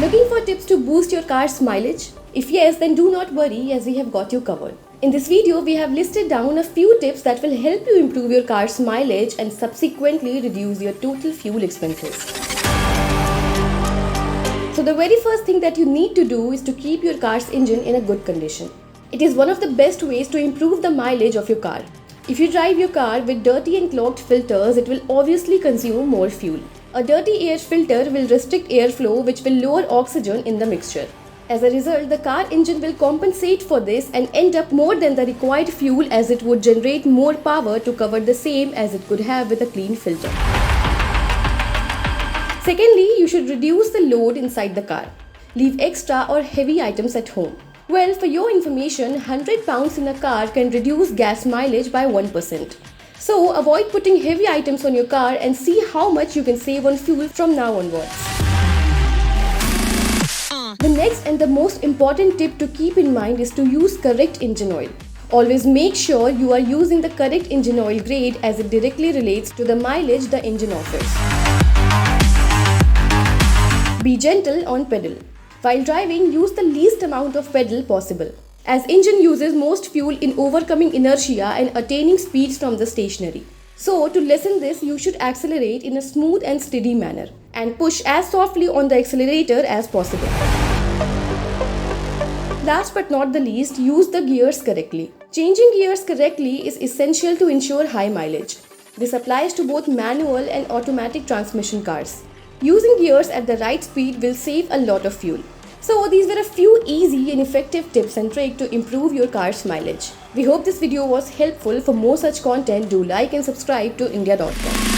Looking for tips to boost your car's mileage? If yes, then do not worry as we have got you covered. In this video, we have listed down a few tips that will help you improve your car's mileage and subsequently reduce your total fuel expenses. So the very first thing that you need to do is to keep your car's engine in a good condition. It is one of the best ways to improve the mileage of your car. If you drive your car with dirty and clogged filters, it will obviously consume more fuel. A dirty air filter will restrict airflow, which will lower oxygen in the mixture. As a result, the car engine will compensate for this and end up more than the required fuel, as it would generate more power to cover the same as it could have with a clean filter. Secondly, you should reduce the load inside the car. Leave extra or heavy items at home. Well, for your information, 100 pounds in a car can reduce gas mileage by 1%. So avoid putting heavy items on your car and see how much you can save on fuel from now onwards. The next and the most important tip to keep in mind is to use correct engine oil. Always make sure you are using the correct engine oil grade, as it directly relates to the mileage the engine offers. Be gentle on pedal. While driving, use the least amount of pedal possible, as engine uses most fuel in overcoming inertia and attaining speeds from the stationary. So to lessen this, you should accelerate in a smooth and steady manner and push as softly on the accelerator as possible. Last but not the least, use the gears correctly. Changing gears correctly is essential to ensure high mileage. This applies to both manual and automatic transmission cars. Using gears at the right speed will save a lot of fuel. So these were a few easy and effective tips and tricks to improve your car's mileage. We hope this video was helpful. For more such content, do like and subscribe to India.com.